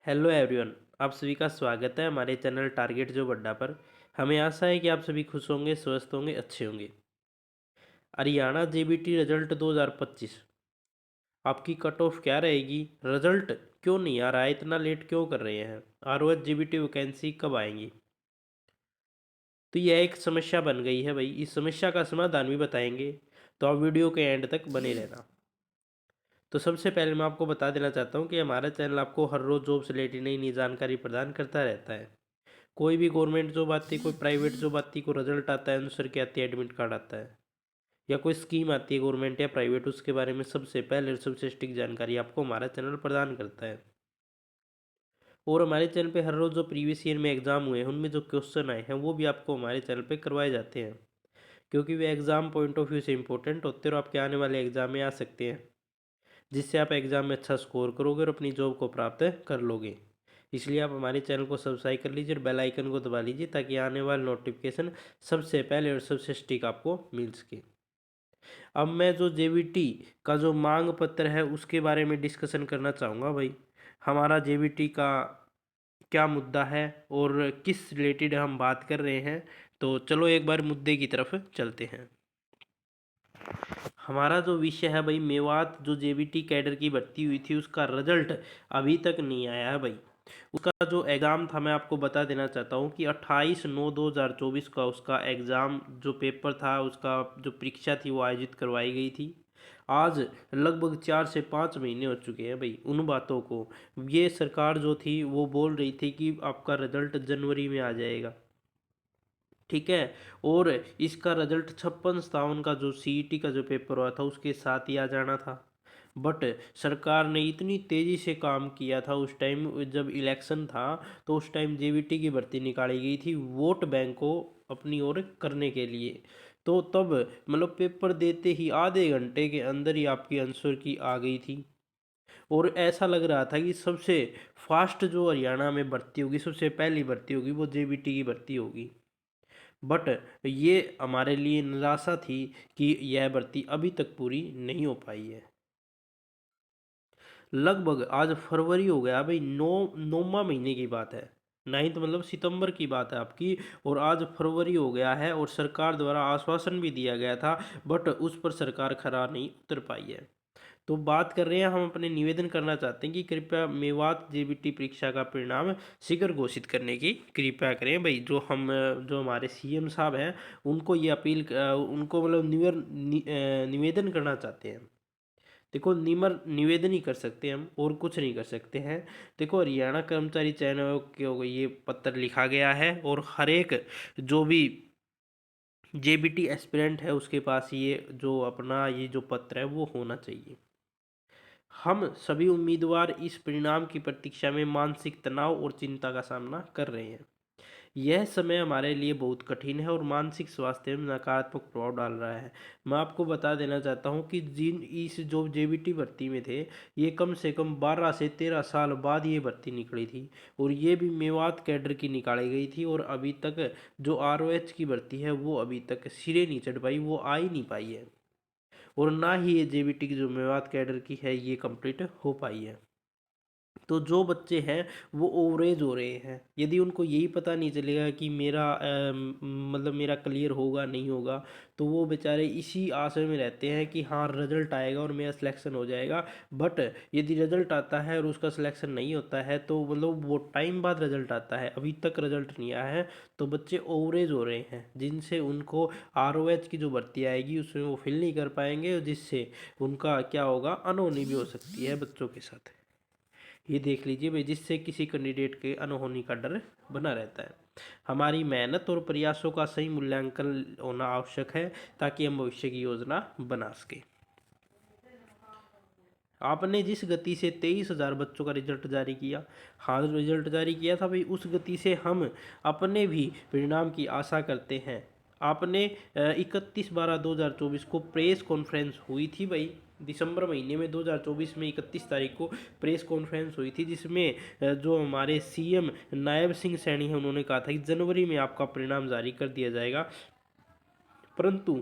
Hello everyone. आप सभी का स्वागत है हमारे चैनल टारगेट जो अड्डा पर। हमें आशा है कि आप सभी खुश होंगे, स्वस्थ होंगे, अच्छे होंगे। हरियाणा जेबीटी रिजल्ट 2025 आपकी कट ऑफ क्या रहेगी? रिजल्ट क्यों नहीं आ रहा है? इतना लेट क्यों कर रहे हैं? आरओएच जेबीटी वैकेंसी कब आएंगी? तो यह एक समस्या बन गई है भाई। इस समस्या का समाधान भी बताएंगे, तो आप वीडियो के एंड तक बने रहना। तो सबसे पहले मैं आपको बता देना चाहता हूँ कि हमारा चैनल आपको हर रोज़ जॉब से रिलेटेड नई नई जानकारी प्रदान करता रहता है। कोई भी गवर्नमेंट जॉब आती है, कोई प्राइवेट जॉब आती है, कोई रिजल्ट आता है, आंसर की आती है, एडमिट कार्ड आता है, या कोई स्कीम आती है गवर्नमेंट या प्राइवेट, उसके बारे में सबसे पहले और सबसे सटीक जानकारी आपको हमारा चैनल प्रदान करता है। और हमारे चैनल पे हर रोज़ जो प्रीवियस ईयर में एग्ज़ाम हुए हैं उनमें जो क्वेश्चन आए हैं वो भी आपको हमारे चैनल पे करवाए जाते हैं, क्योंकि वे एग्ज़ाम पॉइंट ऑफ व्यू से इंपॉर्टेंट होते हैं और आपके आने वाले एग्ज़ाम में आ सकते हैं, जिससे आप एग्ज़ाम में अच्छा स्कोर करोगे और अपनी जॉब को प्राप्त कर लोगे। इसलिए आप हमारे चैनल को सब्सक्राइब कर लीजिए और बेल आइकन को दबा लीजिए, ताकि आने वाले नोटिफिकेशन सबसे पहले और सबसे सटीक आपको मिल सके। अब मैं जो जेवीटी का जो मांग पत्र है उसके बारे में डिस्कशन करना चाहूँगा भाई। हमारा जेवीटी का क्या मुद्दा है और किस रिलेटेड हम बात कर रहे हैं, तो चलो एक बार मुद्दे की तरफ चलते हैं। हमारा जो विषय है भाई, मेवात जो जेबीटी कैडर की भर्ती हुई थी उसका रिजल्ट अभी तक नहीं आया है भाई। उसका जो एग्ज़ाम था मैं आपको बता देना चाहता हूँ कि 28/9/2024 का उसका एग्ज़ाम जो पेपर था, उसका जो परीक्षा थी वो आयोजित करवाई गई थी। आज लगभग 4 से 5 महीने हो चुके हैं भाई उन बातों को। ये सरकार जो थी वो बोल रही थी कि आपका रिजल्ट जनवरी में आ जाएगा, ठीक है। और इसका रिजल्ट 56-57 का जो सीईटी का जो पेपर हुआ था उसके साथ ही आ जाना था। बट सरकार ने इतनी तेज़ी से काम किया था उस टाइम, जब इलेक्शन था तो उस टाइम जेवीटी की भर्ती निकाली गई थी वोट बैंक को अपनी ओर करने के लिए। तो तब मतलब पेपर देते ही आधे घंटे के अंदर ही आपकी आंसर की आ गई थी। और ऐसा लग रहा था कि सबसे फास्ट जो हरियाणा में भर्ती होगी, सबसे पहली भर्ती होगी, वो जेबीटी की भर्ती होगी। बट ये हमारे लिए निराशा थी कि यह भर्ती अभी तक पूरी नहीं हो पाई है। लगभग आज फरवरी हो गया भाई, नौवां महीने की बात है। नाइन्थ मतलब सितंबर की बात है आपकी, और आज फरवरी हो गया है और सरकार द्वारा आश्वासन भी दिया गया था, बट उस पर सरकार खरा नहीं उतर पाई है। तो बात कर रहे हैं, हम अपने निवेदन करना चाहते हैं कि कृपया मेवात जेबीटी परीक्षा का परिणाम शीघ्र घोषित करने की कृपया करें भाई। जो हमारे सीएम साहब हैं उनको ये अपील उनको मतलब निवेदन करना चाहते हैं। देखो, निवेदन ही कर सकते हैं हम, और कुछ नहीं कर सकते हैं। देखो, हरियाणा कर्मचारी चयन आयोग को ये पत्र लिखा गया है और हर एक जो भी जेबीटी एस्पिरेंट है उसके पास ये जो अपना ये जो पत्र है वो होना चाहिए। हम सभी उम्मीदवार इस परिणाम की प्रतीक्षा में मानसिक तनाव और चिंता का सामना कर रहे हैं। यह समय हमारे लिए बहुत कठिन है और मानसिक स्वास्थ्य में नकारात्मक प्रभाव डाल रहा है। मैं आपको बता देना चाहता हूं कि जिन इस जो जेबीटी भर्ती में थे, ये कम से कम 12 से 13 साल बाद ये भर्ती निकली थी, और ये भी मेवात कैडर की निकाली गई थी। और अभी तक जो आरओएच की भर्ती है वो अभी तक सिरे नहीं चढ़ पाई, वो आ ही नहीं पाई है। और ना ही ये जेबीटी की जो मेवात कैडर की है ये कंप्लीट हो पाई है। तो जो बच्चे हैं वो ओवरेज हो रहे हैं। यदि उनको यही पता नहीं चलेगा कि मेरा मतलब मेरा क्लियर होगा नहीं होगा, तो वो बेचारे इसी आशा में रहते हैं कि हाँ रिजल्ट आएगा और मेरा सिलेक्शन हो जाएगा। बट यदि रिजल्ट आता है और उसका सिलेक्शन नहीं होता है, तो मतलब वो टाइम बाद रिजल्ट आता है, अभी तक रिजल्ट नहीं आया है, तो बच्चे ओवरेज हो रहे हैं, जिनसे उनको आरओएच की जो भर्ती आएगी उसमें वो फिल नहीं कर पाएंगे, और जिससे उनका क्या होगा, अनहोनी भी हो सकती है बच्चों के साथ। ये देख लीजिए भाई, जिससे किसी कैंडिडेट के अनहोनी का डर बना रहता है। हमारी मेहनत और प्रयासों का सही मूल्यांकन होना आवश्यक है, ताकि हम भविष्य की योजना बना सके। आपने जिस गति से 23,000 बच्चों का रिजल्ट जारी किया, हाँ रिजल्ट जारी किया था भाई, उस गति से हम अपने भी परिणाम की आशा करते हैं। आपने 31/12/2024 को प्रेस कॉन्फ्रेंस हुई थी भाई, दिसंबर महीने में 2024 में 31 तारीख को प्रेस कॉन्फ्रेंस हुई थी, जिसमें जो हमारे सीएम नायब सिंह सैनी हैं उन्होंने कहा था कि जनवरी में आपका परिणाम जारी कर दिया जाएगा। परंतु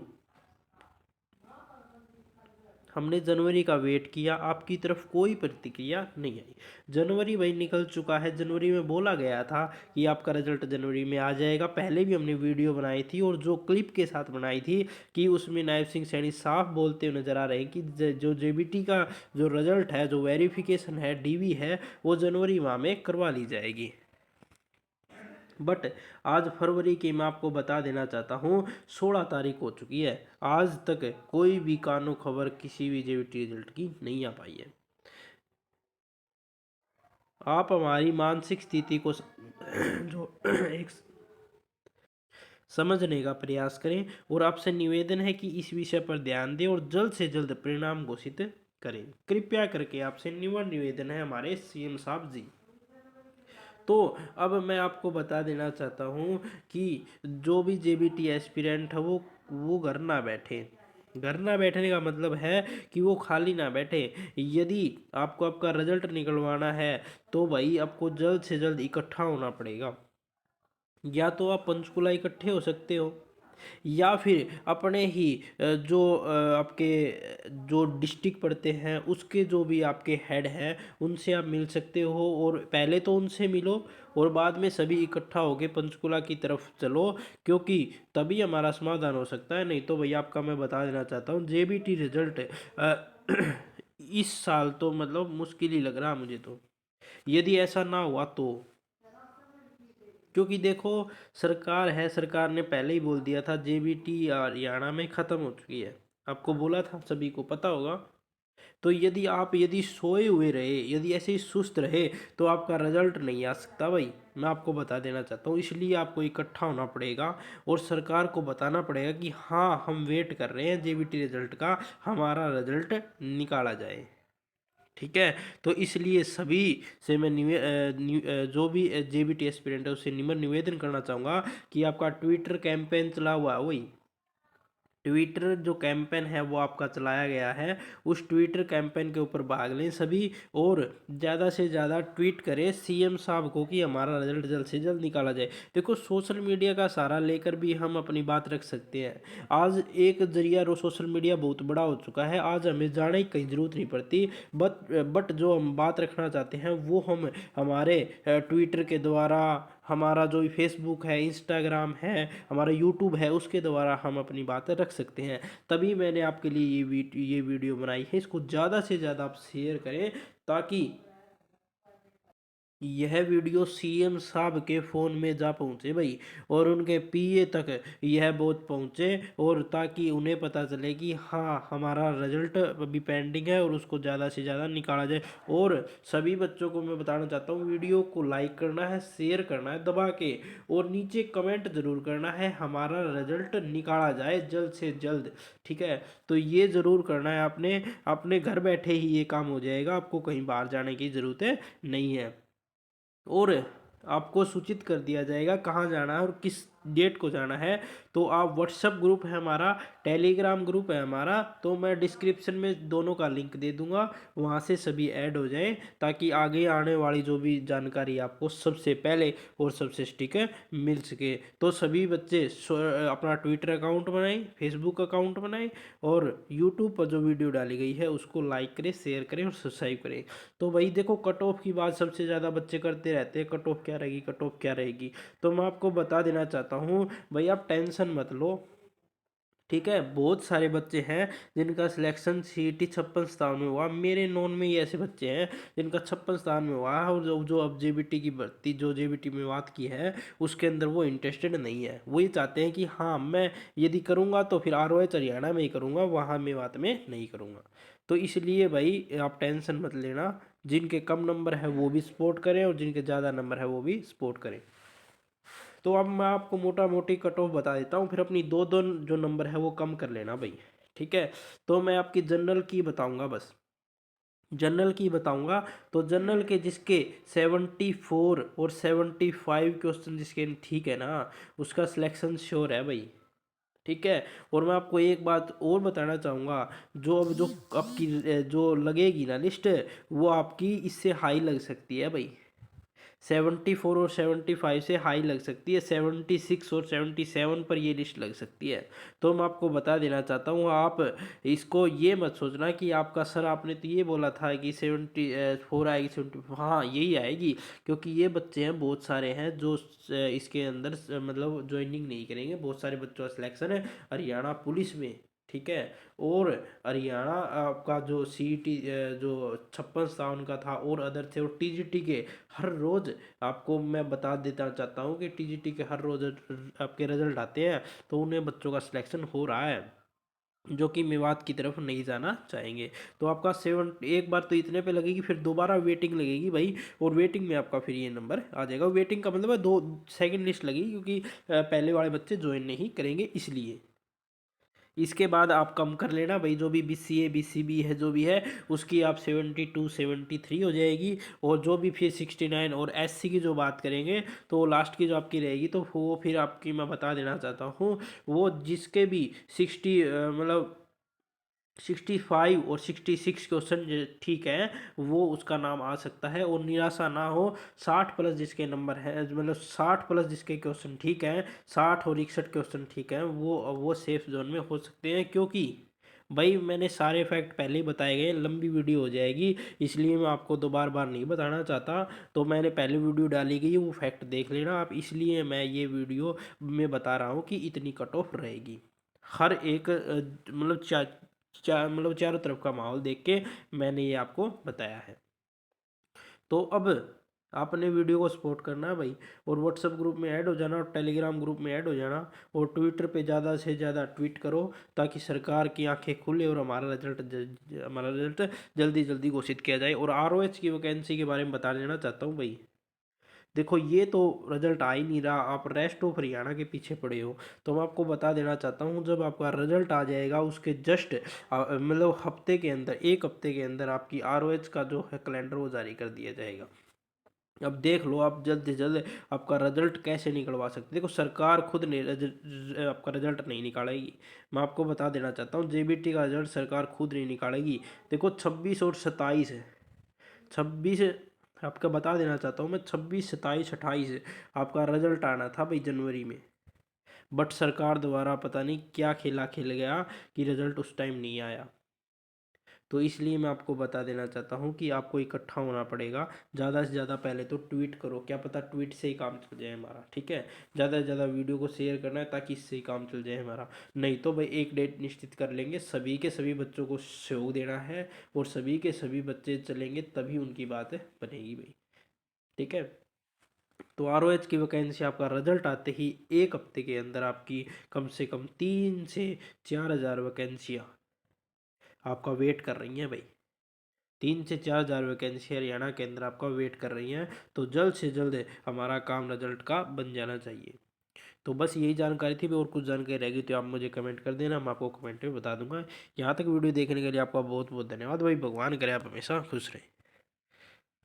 हमने जनवरी का वेट किया, आपकी तरफ कोई प्रतिक्रिया नहीं आई। जनवरी भाई निकल चुका है, जनवरी में बोला गया था कि आपका रिजल्ट जनवरी में आ जाएगा। पहले भी हमने वीडियो बनाई थी और जो क्लिप के साथ बनाई थी कि उसमें नायब सिंह सैनी साफ बोलते हुए नजर आ रहे हैं कि जो जेबीटी का जो रिजल्ट है, जो वेरिफिकेशन है, डीवी है, वो जनवरी माह में करवा ली जाएगी। बट आज फरवरी की मैं आपको बता देना चाहता हूँ 16 तारीख हो चुकी है, आज तक कोई भी कानो खबर किसी भी जेबीटी रिजल्ट की नहीं आ पाई है। आप हमारी मानसिक स्थिति को जो एक समझने का प्रयास करें और आपसे निवेदन है कि इस विषय पर ध्यान दें और जल्द से जल्द परिणाम घोषित करें। कृपया करके आपसे निवेदन है हमारे सीएम साहब जी। तो अब मैं आपको बता देना चाहता हूँ कि जो भी जेबीटी एस्पिरेंट है वो घर ना बैठे। घर ना बैठने का मतलब है कि वो खाली ना बैठे। यदि आपको आपका रिजल्ट निकलवाना है तो भाई आपको जल्द से जल्द इकट्ठा होना पड़ेगा। या तो आप पंचकुला इकट्ठे हो सकते हो, या फिर अपने ही जो आपके जो डिस्ट्रिक्ट पड़ते हैं उसके जो भी आपके हेड हैं उनसे आप मिल सकते हो, और पहले तो उनसे मिलो और बाद में सभी इकट्ठा होके पंचकुला की तरफ चलो, क्योंकि तभी हमारा समाधान हो सकता है। नहीं तो भैया आपका मैं बता देना चाहता हूँ जेबीटी रिजल्ट इस साल तो मतलब मुश्किल ही लग रहा मुझे तो, यदि ऐसा ना हुआ तो। क्योंकि देखो सरकार है, सरकार ने पहले ही बोल दिया था जेबीटी हरियाणा में ख़त्म हो चुकी है, आपको बोला था, सभी को पता होगा। तो यदि सोए हुए रहे, यदि ऐसे ही सुस्त रहे तो आपका रिजल्ट नहीं आ सकता भाई, मैं आपको बता देना चाहता हूँ। इसलिए आपको इकट्ठा होना पड़ेगा और सरकार को बताना पड़ेगा कि हाँ हम वेट कर रहे हैं जेबीटी रिजल्ट का, हमारा रिजल्ट निकाला जाए। ठीक है, तो इसलिए सभी से मैं जो भी जेबीटी एस्पिरेंट है उससे निवेदन करना चाहूँगा कि आपका ट्विटर कैंपेन चला हुआ है, वही ट्विटर जो कैंपेन है वो आपका चलाया गया है, उस ट्विटर कैंपेन के ऊपर भाग लें सभी, और ज़्यादा से ज़्यादा ट्वीट करें सीएम साहब को कि हमारा रिजल्ट जल्द से जल्द निकाला जाए। देखो सोशल मीडिया का सहारा लेकर भी हम अपनी बात रख सकते हैं। आज एक जरिया सोशल मीडिया बहुत बड़ा हो चुका है, आज हमें जाने की कहीं ज़रूरत नहीं पड़ती। बट जो हम बात रखना चाहते हैं वो हम हमारे ट्विटर के द्वारा, हमारा जो फेसबुक है, इंस्टाग्राम है, हमारा यूट्यूब है, उसके द्वारा हम अपनी बातें रख सकते हैं। तभी मैंने आपके लिए ये वीडियो बनाई है। इसको ज़्यादा से ज़्यादा आप शेयर करें ताकि यह वीडियो सीएम साहब के फ़ोन में जा पहुँचे भाई, और उनके पीए तक यह बहुत पहुँचे, और ताकि उन्हें पता चले कि हाँ हमारा रिजल्ट अभी पेंडिंग है और उसको ज़्यादा से ज़्यादा निकाला जाए। और सभी बच्चों को मैं बताना चाहता हूँ वीडियो को लाइक करना है, शेयर करना है दबा के, और नीचे कमेंट ज़रूर करना है हमारा रिजल्ट निकाला जाए जल्द से जल्द। ठीक है, तो ये ज़रूर करना है आपने, अपने घर बैठे ही ये काम हो जाएगा, आपको कहीं बाहर जाने की ज़रूरत नहीं है। और आपको सूचित कर दिया जाएगा कहाँ जाना है और किस डेट को जाना है। तो आप व्हाट्सएप ग्रुप है हमारा, टेलीग्राम ग्रुप है हमारा, तो मैं डिस्क्रिप्शन में दोनों का लिंक दे दूंगा, वहाँ से सभी ऐड हो जाएं, ताकि आगे आने वाली जो भी जानकारी आपको सबसे पहले और सबसे सटीक मिल सके। तो सभी बच्चे अपना ट्विटर अकाउंट बनाएं, फेसबुक अकाउंट बनाएं, और यूट्यूब पर जो वीडियो डाली गई है उसको लाइक करें, शेयर करें और सब्सक्राइब करें। तो भाई देखो कट ऑफ की बात सबसे ज़्यादा बच्चे करते रहते हैं, कट ऑफ क्या रहेगी, कट ऑफ क्या रहेगी। तो मैं आपको बता देना चाहता हूँ भाई आप टेंशन मत लो। ठीक है, बहुत सारे बच्चे हैं जिनका सिलेक्शन सीईटी 56 स्थान में हुआ, मेरे नॉन में ही ऐसे बच्चे हैं जिनका 56 स्थान में हुआ है, और जो अब जेबीटी की भर्ती, जो जेबीटी में बात की है उसके अंदर वो इंटरेस्टेड नहीं है। वो ये चाहते हैं कि हाँ मैं यदि करूँगा तो फिर ROH हरियाणा में ही करूँगा, वहाँ मैं बात में नहीं करूँगा। तो इसलिए भाई आप टेंशन मत लेना, जिनके कम नंबर है वो भी सपोर्ट करें और जिनके ज़्यादा नंबर है वो भी सपोर्ट करें। तो अब मैं आपको मोटा मोटी कट ऑफ बता देता हूँ, फिर अपनी दो दो जो नंबर है वो कम कर लेना भाई। ठीक है, तो मैं आपकी जनरल की बताऊंगा, बस जनरल की बताऊंगा। तो जनरल के जिसके 74 और 75 क्वेश्चन जिसके ठीक है ना, उसका सिलेक्शन श्योर है भाई। ठीक है, और मैं आपको एक बात और बताना चाहूँगा, जो अब जो आपकी जो लगेगी ना लिस्ट, वो आपकी इससे हाई लग सकती है भाई। 74 और 75 से हाई लग सकती है, 76 और 77 पर ये लिस्ट लग सकती है। तो मैं आपको बता देना चाहता हूँ, आप इसको ये मत सोचना कि आपका सर आपने तो ये बोला था कि 74 आएगी, 74, हाँ यही आएगी, क्योंकि ये बच्चे हैं बहुत सारे हैं जो इसके अंदर मतलब ज्वाइनिंग नहीं करेंगे। बहुत सारे बच्चों का सिलेक्शन है हरियाणा पुलिस में, ठीक है। और हरियाणा आपका जो सीईटी जो 56 57 का था और अदर थे, और टीजीटी के हर रोज़ आपको मैं बता देना चाहता हूँ कि टीजीटी के हर रोज़ आपके रिजल्ट आते हैं, तो उन्हें बच्चों का सिलेक्शन हो रहा है जो कि मेवात की तरफ नहीं जाना चाहेंगे। तो आपका 1 बार तो इतने पे लगेगी, फिर दोबारा वेटिंग लगेगी भाई, और वेटिंग में आपका फिर ये नंबर आ जाएगा। वेटिंग का मतलब है 2 सेकंड लिस्ट लगेगी, क्योंकि पहले वाले बच्चे ज्वाइन नहीं करेंगे इसलिए। इसके बाद आप कम कर लेना भाई, जो भी बीसीए बीसीबी है जो भी है उसकी आप 72 73 हो जाएगी। और जो भी फिर 69 और एससी की जो बात करेंगे तो लास्ट की जो आपकी रहेगी, तो वो फिर आपकी मैं बता देना चाहता हूँ, वो जिसके भी 60 मतलब 65 और 66 क्वेश्चन ठीक है, वो उसका नाम आ सकता है। और निराशा ना हो, 60 प्लस जिसके नंबर है, मतलब 60 प्लस जिसके क्वेश्चन ठीक हैं, 60 और 61 क्वेश्चन ठीक हैं, वो सेफ जोन में हो सकते हैं। क्योंकि भाई मैंने सारे फैक्ट पहले ही बताए गए, लंबी वीडियो हो जाएगी, इसलिए मैं आपको दो बार बार नहीं बताना चाहता। तो मैंने पहले वीडियो डाली गई है, वो फैक्ट देख लेना आप, इसलिए मैं ये वीडियो में बता रहा हूँ कि इतनी कट ऑफ रहेगी। हर एक मतलब मतलब चारों तरफ का माहौल देख के मैंने ये आपको बताया है। तो अब आपने वीडियो को सपोर्ट करना है भाई, और व्हाट्सएप ग्रुप में ऐड हो जाना, और टेलीग्राम ग्रुप में ऐड हो जाना, और ट्विटर पे ज़्यादा से ज़्यादा ट्वीट करो, ताकि सरकार की आंखें खुले और हमारा रिजल्ट जल्दी जल्दी घोषित किया जाए। और आरओएच की वैकेंसी के बारे में बता देना चाहता हूँ भाई, देखो ये तो रिजल्ट आ ही नहीं रहा, आप रेस्ट ऑफ हरियाणा के पीछे पड़े हो। तो मैं आपको बता देना चाहता हूँ, जब आपका रिजल्ट आ जाएगा उसके जस्ट मतलब हफ्ते के अंदर, 1 हफ्ते के अंदर आपकी आरओएच का जो है कैलेंडर वो जारी कर दिया जाएगा। अब देख लो आप जल्द से जल्द आपका रिजल्ट कैसे निकलवा सकते। देखो सरकार खुद नहीं आपका रिजल्ट नहीं निकालेगी, मैं आपको बता देना चाहता हूँ, जेबीटी का रिजल्ट सरकार खुद नहीं निकालेगी। देखो 26 और 27 है, 26 आपका बता देना चाहता हूँ मैं, 26 27 28 आपका रिजल्ट आना था भाई जनवरी में। बट सरकार द्वारा पता नहीं क्या खेला खेल गया कि रिजल्ट उस टाइम नहीं आया। तो इसलिए मैं आपको बता देना चाहता हूँ कि आपको इकट्ठा होना पड़ेगा। ज़्यादा से ज़्यादा पहले तो ट्वीट करो, क्या पता ट्वीट से ही काम चल जाए हमारा, ठीक है। ज़्यादा से ज़्यादा वीडियो को शेयर करना है, ताकि इससे ही काम चल जाए हमारा। नहीं तो भाई एक डेट निश्चित कर लेंगे, सभी के सभी बच्चों को सहयोग देना है, और सभी के सभी बच्चे चलेंगे तभी उनकी बात बनेगी भाई, ठीक है। तो आरओएच की वैकेंसी आपका रिजल्ट आते ही 1 हफ्ते के अंदर आपकी कम से कम 3 से 4 हज़ार वैकेंसियाँ आपका वेट कर रही हैं भाई। 3 से 4 हज़ार वैकेंसी हरियाणा के अंदर आपका वेट कर रही हैं। तो जल्द से जल्द हमारा काम रिजल्ट का बन जाना चाहिए। तो बस यही जानकारी थी, और कुछ जानकारी रहेगी तो आप मुझे कमेंट कर देना, मैं आपको कमेंट में बता दूंगा। यहाँ तक वीडियो देखने के लिए आपका बहुत बहुत धन्यवाद भाई, भगवान करे आप हमेशा खुश रहें।